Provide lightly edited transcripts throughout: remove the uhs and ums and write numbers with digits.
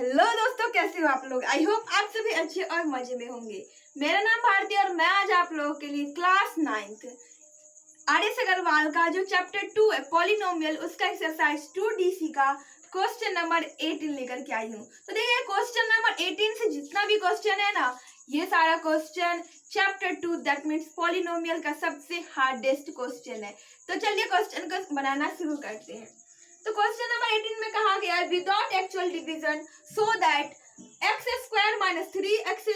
Hello दोस्तों, कैसे हो आप लोग। आई होप आप सभी अच्छे और मजे में होंगे। मेरा नाम भारती और मैं आज आप लोगों के लिए क्लास 9th आर.एस. अग्रवाल का जो चैप्टर 2 है पॉलिनोमियल, उसका एक्सरसाइज 2DC का क्वेश्चन नंबर 18 लेकर के आई हूँ। तो देखिए, क्वेश्चन नंबर 18 से जितना भी क्वेश्चन है ना, ये सारा question chapter 2 that means polynomial का सबसे हार्डेस्ट क्वेश्चन है। तो चलिए क्वेश्चन को बनाना शुरू करते हैं। तो क्वेश्चन नंबर 18 में कहा गया है without actual division so that x square minus 3x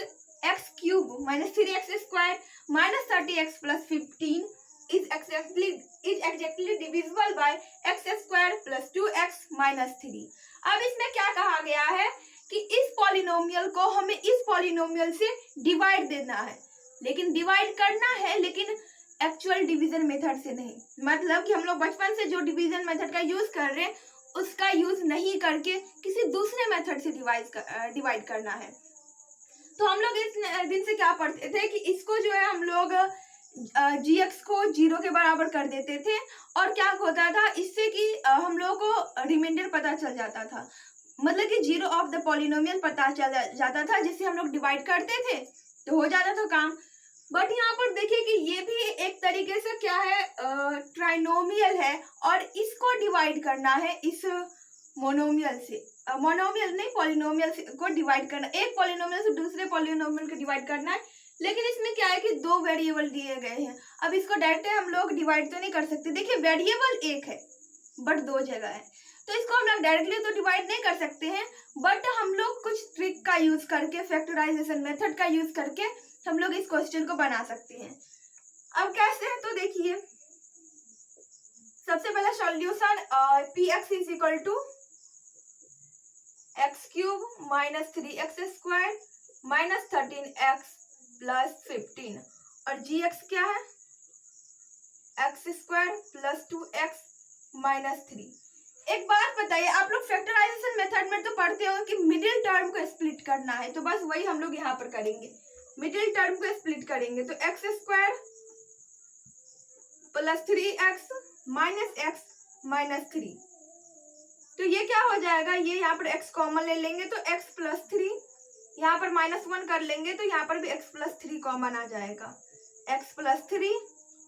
x cube minus 3x square minus 30x plus 15 is exactly divisible by x square plus 2x minus 3। अब इसमें क्या कहा गया है कि इस पॉलिनोमियल को हमें इस पॉलिनोमियल से डिवाइड देना है, लेकिन डिवाइड करना है लेकिन एक्चुअल डिवीजन मेथड से नहीं। मतलब कि हम लोग बचपन से जो डिवीजन मेथड का यूज कर रहे हैं उसका यूज नहीं करके किसी दूसरे मेथड से डिवाइड करना है। तो हम लोग इस दिन से क्या पढ़ते थे कि इसको जो है हम लोग gx को 0 के बराबर कर देते थे और क्या होता था इससे कि हम लोगों को रिमाइंडर पता चल जाता था, मतलब कि जीरो ऑफ द पॉलिनोमियल पता चल जाता था, जिससे हम लोग डिवाइड करते थे तो हो जाता था काम। बट यहाँ पर देखिए कि ये भी एक तरीके से क्या है, ट्राइनोमियल है और इसको डिवाइड करना है इस मोनोमियल से, मोनोमियल नहीं पॉलिनोमियल को डिवाइड करना, एक पॉलिनोमियल से दूसरे पॉलिनोमियल को डिवाइड करना है। लेकिन इसमें क्या है कि दो वेरिएबल दिए गए हैं। अब इसको डायरेक्ट हम लोग डिवाइड तो नहीं कर सकते। देखिए वेरिएबल एक है बट दो जगह है, तो इसको हम लोग डायरेक्टली तो डिवाइड नहीं कर सकते हैं, बट हम लोग कुछ ट्रिक का यूज करके, फैक्टराइजेशन मेथड का यूज करके हम लोग इस क्वेश्चन को बना सकते हैं। अब कैसे है तो देखिए, सबसे पहला solution px is equal to x cube minus 3x square minus 13x plus 15 और gx क्या है x square plus 2x minus 3। एक बात बताइए, आप लोग फैक्टराइजेशन मेथड में तो पढ़ते हो कि मिडिल टर्म को स्प्लिट करना है, तो बस वही हम लोग यहाँ पर करेंगे, मिडिल टर्म को स्प्लिट करेंगे। तो x square plus 3x minus x minus 3, तो ये क्या हो जाएगा, ये यहाँ पर x कॉमन ले लेंगे तो x प्लस 3, यहाँ पर -1 कर लेंगे तो यहाँ पर भी x प्लस 3 कॉमन आ जाएगा, x प्लस 3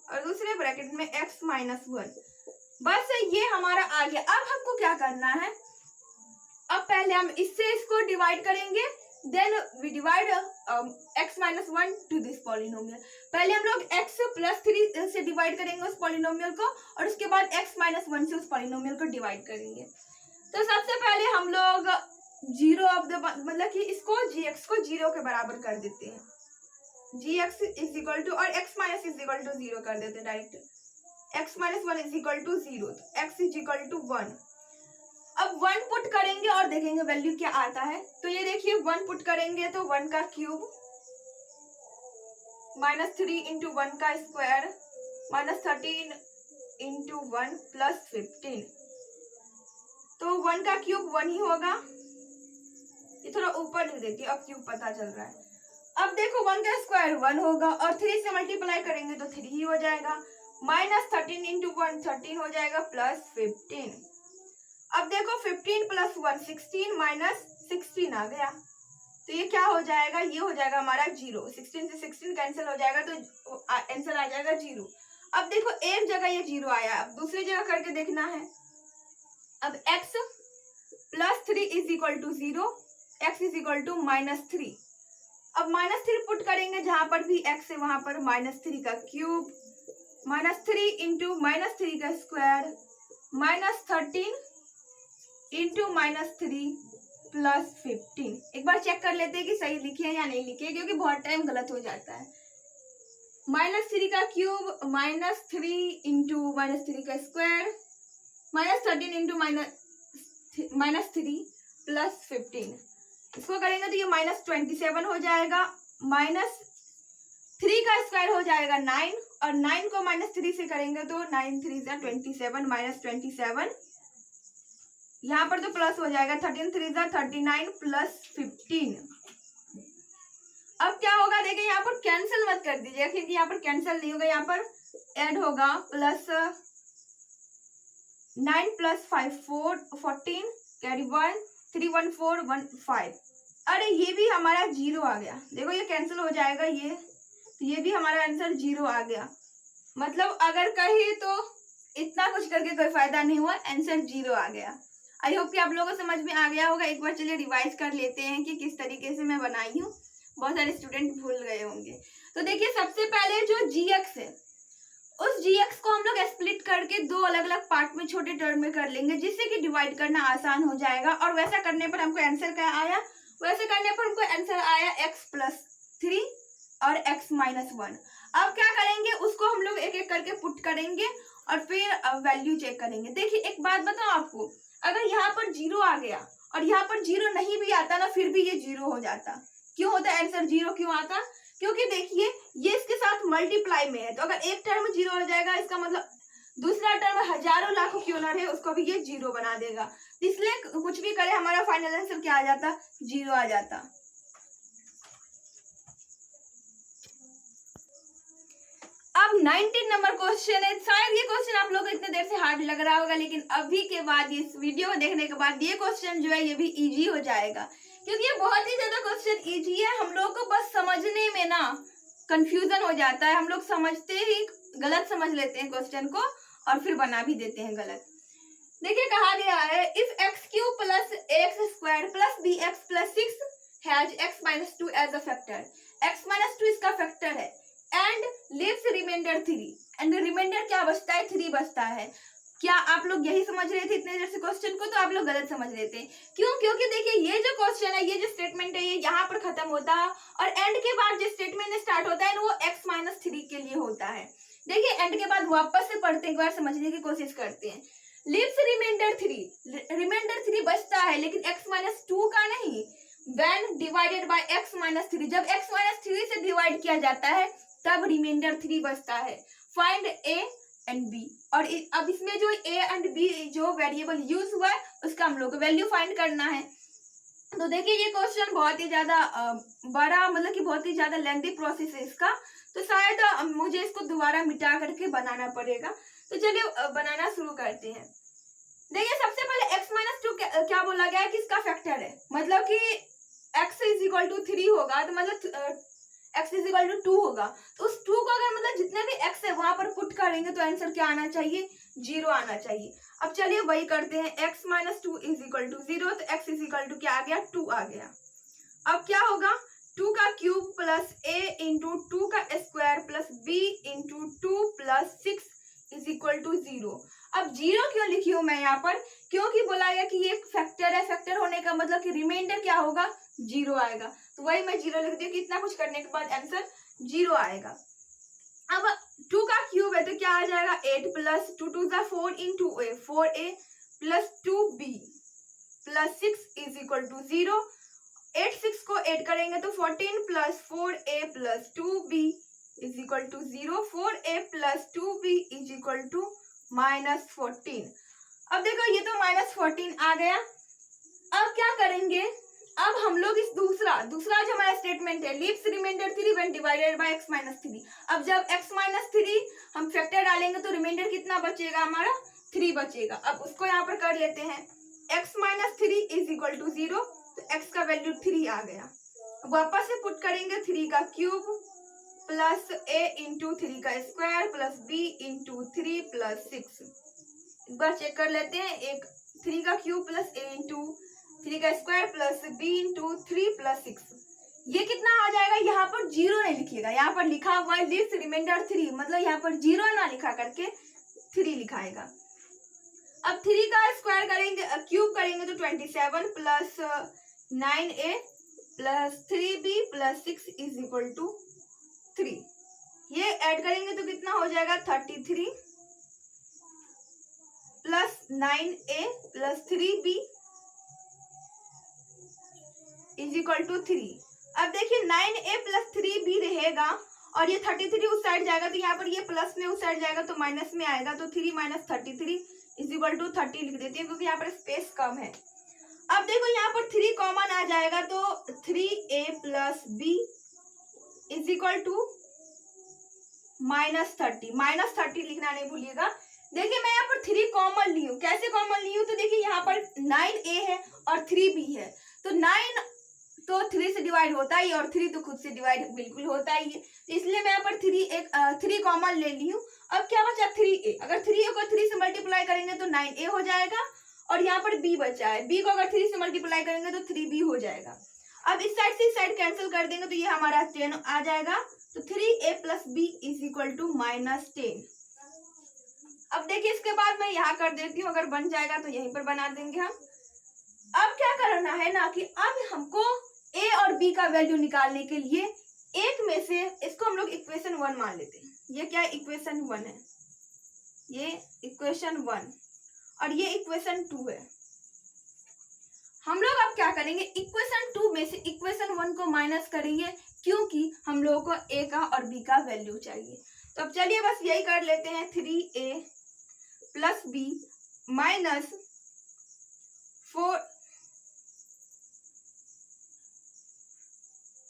और दूसरे ब्रैकेट में x माइनस 1। बस ये हमारा आ गया। अब हमको क्या करना है, अब पहले हम इससे इसको डिवाइड करेंगे, then we divide x minus 1 to this polynomial. पहले हम लोग x प्लस 3 से डिवाइड करेंगे उस पॉलिनोमियल को और उसके बाद x माइनस 1 से उस पॉलिनोमियल को डिवाइड करेंगे। तो सबसे पहले हम लोग जीरो ऑफ द, मतलब कि इसको gx को 0 के बराबर कर देते हैं, gx इज इक्वल टू और x minus is equal to 0 कर देते हैं direct, x minus 1 is equal to 0, x is equal to 1। अब 1 पुट करेंगे और देखेंगे वैल्यू क्या आता है। तो ये देखिए 1 पुट करेंगे तो 1 का क्यूब माइनस 3 इंटू 1 का स्क्वायर माइनस 13 इंटू 1 प्लस 15, तो 1 का क्यूब 1 ही होगा। ये थोड़ा ऊपर लिख देती है, अब क्यूब पता चल रहा है। अब देखो 1 का स्क्वायर 1 होगा और 3 से मल्टीप्लाई करेंगे तो 3 ही हो जाएगा, माइनस 13 इंटू 1 13 हो जाएगा प्लस 15। अब देखो 15 प्लस 1 16 माइनस 16 आ गया, तो ये क्या हो जाएगा, ये हो जाएगा हमारा 0। 16 से 16 कैंसिल हो जाएगा तो आंसर आ जाएगा 0। अब देखो एक जगह ये 0 आया, अब दूसरी जगह करके देखना है। अब x plus 3 is equal to 0, x is equal to minus 3। अब माइनस 3 पुट करेंगे जहां पर भी x है वहां पर माइनस 3 का क्यूब माइनस 3 इंटू माइनस 3 का square minus 13 into minus 3 plus 15। एक बार चेक कर लेते हैं कि सही लिखे हैं या नहीं लिखे, क्योंकि बहुत टाइम गलत हो जाता है। माइनस 3 का क्यूब माइनस 3 इंटू माइनस 3 का square minus 13 into minus 3 plus 15, इसको करेंगे तो ये माइनस 27 हो जाएगा, माइनस 3 का स्क्वायर हो जाएगा 9 और 9 को माइनस 3 से करेंगे तो 9 3 जा 27 माइनस 27, यहाँ पर तो प्लस हो जाएगा 13 3 जा 39 प्लस 15। अब क्या होगा देखिए, यहाँ पर कैंसिल मत कर दीजिएगा क्योंकि यहाँ पर कैंसिल नहीं होगा, यहाँ पर ऐड होगा प्लस 9 प्लस 5 14 कैरी 1 31415। अरे ये भी हमारा 0 आ गया, देखो ये कैंसिल हो जाएगा ये, तो ये भी हमारा आंसर 0 आ गया। मतलब अगर कहे तो इतना कुछ करके कोई फायदा नहीं हुआ, आंसर 0 आ गया। आई होप कि आप लोगों को समझ में आ गया होगा। एक बार चलिए रिवाइज कर लेते हैं कि किस तरीके से मैं बनाई हूँ, बहुत सारे स्टूडेंट भूल गए होंगे। तो देखिए सबसे पहले जो gx है, उस gx को हम लोग स्प्लिट करके दो अलग अलग पार्ट में छोटे टर्म में कर लेंगे, जिससे कि डिवाइड करना आसान हो जाएगा। और वैसा करने पर हमको आंसर क्या आया, वैसे करने पर हमको आंसर आया x+3 और x-1। अब क्या करेंगे, उसको हम लोग एक एक करके पुट करेंगे और फिर वैल्यू चेक करेंगे। देखिए एक बात बताऊं आपको, अगर यहाँ पर 0 आ गया और यहाँ पर 0 नहीं भी आता ना, फिर भी ये 0 हो जाता। क्यों होता है आंसर 0 क्यों आता, क्योंकि देखिए ये इसके साथ मल्टीप्लाई में है, तो अगर एक टर्म 0 हो जाएगा, इसका मतलब दूसरा टर्म हजारों लाखों क्यों ना रहे उसको भी ये 0 बना देगा। इसलिए कुछ भी करे हमारा फाइनल आंसर क्या आ जाता, 0 आ जाता। अब 19 नंबर क्वेश्चन है। शायद ये क्वेश्चन आप लोगों को इतने देर से हार्ड लग रहा होगा, लेकिन अभी के बाद इस वीडियो को देखने के बाद ये क्वेश्चन जो है ये भी इजी हो जाएगा, क्योंकि ये बहुत ही ज्यादा क्वेश्चन इजी है। हम लोग को बस समझने में ना कंफ्यूजन हो जाता है, हम लोग समझते ही गलत समझ लेते हैं क्वेश्चन को और फिर बना भी देते हैं गलत। देखिए कहा गया है, if x³ + ax² + bx + 6 has x-2 as a factor, x-2 इसका फैक्टर है, and lives remainder 3, and remainder क्या बचता है, 3 बचता है। क्या आप लोग यही समझ रहे थे इतने देर से क्वेश्चन को, तो आप लोग गलत समझ रहे थे। क्यों, क्योंकि देखिए ये जो क्वेश्चन है, ये जो स्टेटमेंट है, ये यहाँ पर खत्म होता है और एंड के बाद जो स्टेटमेंट स्टार्ट होता है ना, वो x-3 के लिए होता है। देखिए एंड के बाद वापस से पढ़ते हैं, एक बार समझने की कोशिश करते हैं। लिव्स रिमाइंडर 3, रिमाइंडर 3 बचता है, लेकिन x-2 का नहीं। व्हेन डिवाइडेड बाय x-3, जब x-3 से डिवाइड किया जाता है तब रिमाइंडर 3 बचता है। फाइंड a एंड b, और अब इसमें जो a एंड b जो वेरिएबल यूज हुआ है उसका हम लोग को वैल्यू फाइंड करना है। तो देखिए ये क्वेश्चन बहुत ही ज्यादा बड़ा, मतलब कि बहुत ही ज्यादा लेंथी प्रोसेस है इसका, तो शायद मुझे इसको दोबारा मिटा करके बनाना पड़ेगा। तो चलिए बनाना शुरू करते हैं। देखिए सबसे पहले x-2 क्या बोला गया है कि इसका फैक्टर है, मतलब कि x = 3 होगा, तो मतलब x = 2 होगा, तो उस 2 को अगर मतलब जितने भी x है वहां पर पुट करेंगे तो आंसर क्या आना चाहिए, 0 आना चाहिए। अब चलिए वही करते हैं, x-2 = 0, तो x = क्या आ गया, 2 आ गया। अब क्या होगा, 2 का क्यूब प्लस a इंटू 2 का square plus b into 2 plus 6 = 0। अब 0 क्यों लिखी हूं मैं यहाँ पर, क्योंकि बोला गया कि ये फैक्टर है, फैक्टर होने का मतलब कि रिमाइंडर क्या होगा, 0 आएगा, तो वही मैं 0 लिख दी कि इतना कुछ करने के बाद आंसर 0 आएगा। अब 2 का क्यूब है तो क्या आ जाएगा, 8 plus 2 2 = 4 into 4a plus 2b plus 6 = 0। 8 6 को 8 करेंगे तो 14 plus 4a plus 2b = 0। 4a plus 2b = -14। अब देखो ये तो -14 आ गया। अब क्या करेंगे, अब हम लोग इस दूसरा जो हमारा स्टेटमेंट है, leaves remainder 3 when divided by x-3, अब जब x-3 हम फैक्टर डालेंगे तो रिमाइंडर कितना बचेगा, हमारा 3 बचेगा। अब उसको यहाँ पर कर लेते हैं, x-3 = 0, तो x का वैल्यू 3 आ गया। वापस से पुट करेंगे, 3 का क्यूब प्लस a इंटू 3 का square plus b into 3 plus 6। एक बार चेक कर लेते हैं, एक 3 का क्यूब प्लस a इंटू 3 का square plus b into 3 plus 6, ये कितना आ जाएगा। यहाँ पर 0 नहीं लिखिएगा, यहाँ पर लिखा हुआ है लिव्स रिमाइंडर 3, मतलब यहाँ पर 0 ना लिखा करके 3 लिखाएगा। अब 3 का स्क्वायर करेंगे, क्यूब करेंगे तो 27 plus 9a plus 3b plus 6 = 3, ये ऐड करेंगे तो कितना हो जाएगा, 33 प्लस 9a प्लस 3b = 3। अब देखिए 9a प्लस 3b रहेगा और ये 33 उस साइड जाएगा, तो यहाँ पर ये प्लस में उस साइड जाएगा तो माइनस में आएगा, तो 3 - 33 = 30 लिख देते हैं, क्योंकि यहाँ पर स्पेस कम है। अब देखो यहाँ पर 3 कॉमन आ जाएगा, तो 3a प्लस b = -30 लिखना नहीं भूलिएगा, देखिए मैं यहाँ पर 3 कॉमन ली हूँ। कैसे कॉमन ली हूँ? तो देखिए यहाँ पर 9a है और 3b है, तो 9 तो 3 से डिवाइड होता ही और 3 तो खुद से डिवाइड बिल्कुल होता ही है, तो इसलिए मैं यहाँ पर 3 कॉमन ले ली हूँ। अब क्या बचा? 3a। अगर 3a को 3 से मल्टीप्लाई करेंगे तो 9a हो जाएगा, और यहाँ पर b बचा है, b को अगर 3 से मल्टीप्लाई करेंगे तो 3b हो जाएगा। अब इस साइड से इस साइड कैंसिल कर देंगे तो ये हमारा 10 आ जाएगा, तो 3a plus b is equal to -10। अब देखिए इसके बाद मैं यहाँ कर देती हूँ, अगर बन जाएगा तो यहीं पर बना देंगे हम। अब क्या करना है ना कि अब हमको a और b का वैल्यू निकालने के लिए एक में से इसको हम लोग इक्वेशन 1 मान लेते हैं। ये क्या है? इक्वेशन 1 है, ये इक्वेशन 1 और ये इक्वेशन 2 है। हम लोग अब क्या करेंगे? इक्वेशन 2 में से इक्वेशन 1 को माइनस करेंगे, क्योंकि हम लोगों को a का और b का वैल्यू चाहिए। तो अब चलिए बस यही कर लेते हैं, 3a प्लस b माइनस 4।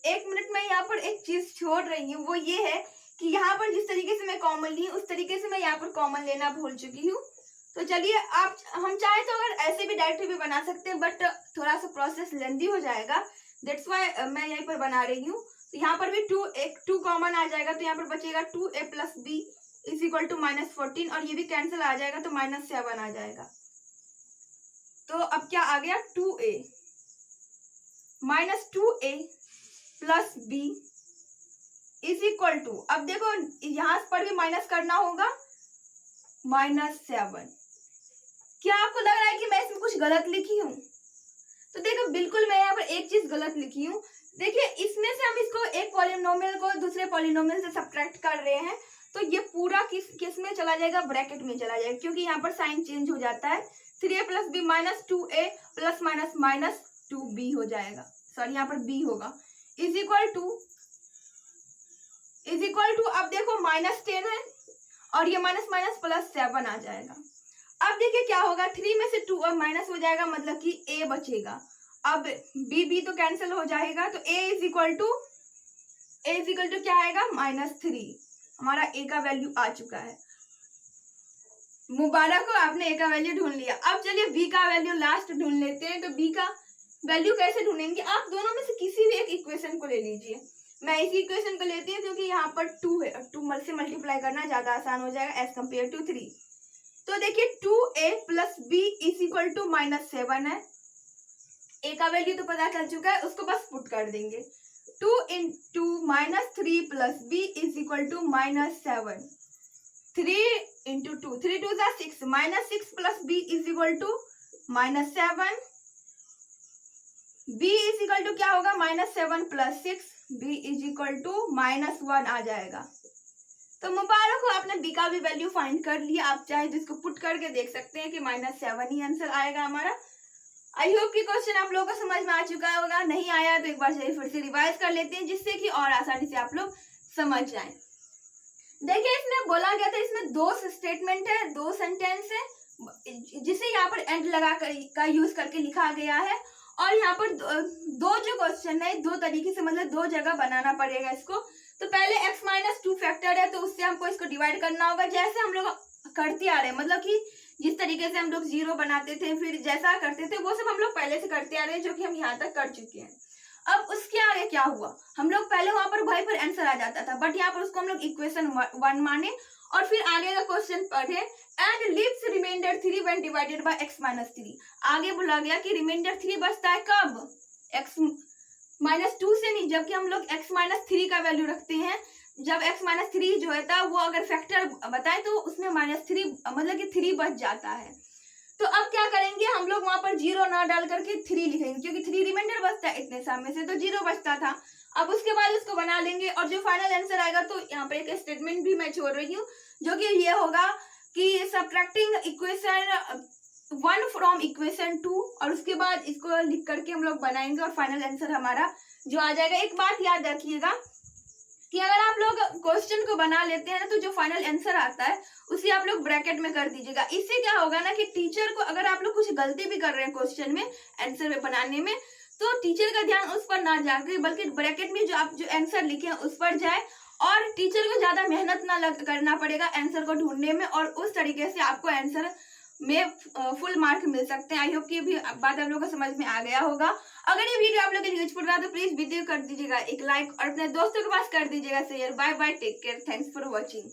एक मिनट में यहाँ पर एक चीज छोड़ रही हूँ, वो ये है कि यहाँ पर जिस तरीके से मैं कॉमन ली उस तरीके से मैं यहाँ पर कॉमन लेना भूल चुकी हूँ। तो चलिए आप, हम चाहे तो अगर ऐसे भी डायरेक्ट भी बना सकते हैं, बट थोड़ा सा प्रोसेस लेंदी हो जाएगा, दैट्स वाई मैं यहीं पर बना रही हूँ। तो यहाँ पर भी 2 कॉमन आ जाएगा, तो यहाँ पर बचेगा 2a plus b is equal to -14, और ये भी कैंसिल आ जाएगा तो -7 आ जाएगा। तो अब क्या आ गया? 2a plus b is equal to, अब देखो यहाँ पर भी माइनस करना होगा, -7। क्या आपको लग रहा है कि मैं इसमें कुछ गलत लिखी हूँ? तो देखो बिल्कुल मैं यहाँ पर एक चीज गलत लिखी हूँ। देखिए इसमें से हम इसको एक पॉलिनोमियल को दूसरे पॉलिनोमियल से सब्ट्रैक्ट कर रहे हैं, तो ये पूरा किस में चला जाएगा? ब्रैकेट में चला जाएगा, क्योंकि यहाँ पर साइन चेंज हो जाता है। 3a plus b minus 2a plus minus 2b हो जाएगा, सॉरी यहाँ पर b होगा, इज इक्वल टू अब देखो -10 है और ये माइनस +7 आ जाएगा। अब देखिए क्या होगा? 3 में से 2 और माइनस हो जाएगा, मतलब कि a बचेगा। अब b तो कैंसिल हो जाएगा, तो a इज इक्वल टू क्या आएगा? -3। हमारा a का वैल्यू आ चुका है। मुबारक हो, आपने a का वैल्यू ढूंढ लिया। अब चलिए b का वैल्यू लास्ट ढूंढ लेते हैं। तो b का वैल्यू कैसे ढूंढेंगे? आप दोनों में से किसी भी एक इक्वेशन को ले लीजिए। मैं इसी इक्वेशन को लेती हूँ क्योंकि यहाँ पर 2 है और 2 से मल्टीप्लाई करना ज्यादा आसान हो जाएगा एज कम्पेयर टू 3। तो देखिए 2a plus b is equal to -7 है। a का वैल्यू तो पता चल चुका है, उसको बस पुट कर देंगे। 2 into -3 plus b is equal to -7। 3 into 2, 3 2 6, -6 plus b is equal to -7। b is equal to क्या होगा? -7 plus 6, b is equal to -1 आ जाएगा। तो मुबारक हो, आपने b का भी वैल्यू फाइंड कर लिया। आप चाहे तो इसको पुट करके देख सकते हैं कि -7 ही आंसर आएगा हमारा। आई होप कि क्वेश्चन आप लोगों को समझ में आ चुका होगा। नहीं आया तो एक बार चलिए फिर से रिवाइज कर लेते हैं, जिससे कि और आसानी से आप लोग समझ जाएं। देखिए इसमें बोला गया था, इसमें 2 स्टेटमेंट है, 2 सेंटेंस है, जिसे यहाँ पर एंड लगा का यूज करके लिखा गया है। और यहाँ पर दो जो क्वेश्चन है, 2 तरीके से, मतलब 2 जगह बनाना पड़ेगा इसको। तो पहले x-2 फैक्टर है, तो उससे हमको इसको डिवाइड करना होगा, जैसे हम लोग करते आ रहे हैं। मतलब कि जिस तरीके से हम लोग 0 बनाते थे, फिर जैसा करते थे, वो सब हम लोग पहले से करते आ रहे हैं, जो कि हम यहाँ तक कर चुके हैं। अब उसके आगे क्या हुआ? हम लोग पहले वहां पर वही पर आंसर आ जाता था, बट यहाँ पर उसको हम लोग इक्वेशन 1 माने और फिर आगे का क्वेश्चन पढ़े। And lives remainder 3 when divided by x-3। आगे बोला गया कि रिमाइंडर 3 बचता है कब? x-2 से नहीं, जबकि हम लोग x-3 का वैल्यू रखते हैं। जब x-3 जो है था वो अगर फैक्टर बताए तो उसमें -3 मतलब कि 3 बच जाता है। तो अब क्या करेंगे? हम लोग वहां पर 0 ना डाल करके 3 लिखेंगे, क्योंकि 3 रिमाइंडर बचता है इतने सामने से, तो 0 बचता था। अब उसके बाद उसको बना लेंगे और जो फाइनल आंसर आएगा, तो यहाँ पर एक स्टेटमेंट भी मैं छोड़ रही हूँ, जो कि ये होगा कि सब्ट्रैक्टिंग इक्वेशन 1 फ्रॉम इक्वेशन 2, और उसके बाद इसको लिख करके हम लोग बनाएंगे और फाइनल आंसर हमारा जो आ जाएगा। एक बात याद रखिएगा कि अगर आप लोग क्वेश्चन को बना लेते हैं ना, तो जो फाइनल आंसर आता है उसे आप लोग ब्रैकेट में कर दीजिएगा। इससे क्या होगा ना कि टीचर को, अगर आप लोग कुछ गलती भी कर रहे हैं क्वेश्चन में, आंसर में बनाने में, तो टीचर का ध्यान उस पर ना जाके बल्कि ब्रैकेट में जो आप जो आंसर लिखे हैं उस पर जाए, और टीचर को ज्यादा मेहनत ना करना पड़ेगा आंसर को ढूंढने में, और उस तरीके से आपको आंसर में फुल मार्क मिल सकते हैं। आई होप कि ये भी बात आप लोगों को समझ में आ गया होगा। अगर ये वीडियो आप लोगों के लिए यूजफुल रहा तो प्लीज वीडियो कर दीजिएगा एक लाइक और अपने दोस्तों के पास कर दीजिएगा share. Bye bye, take care, thanks for watching.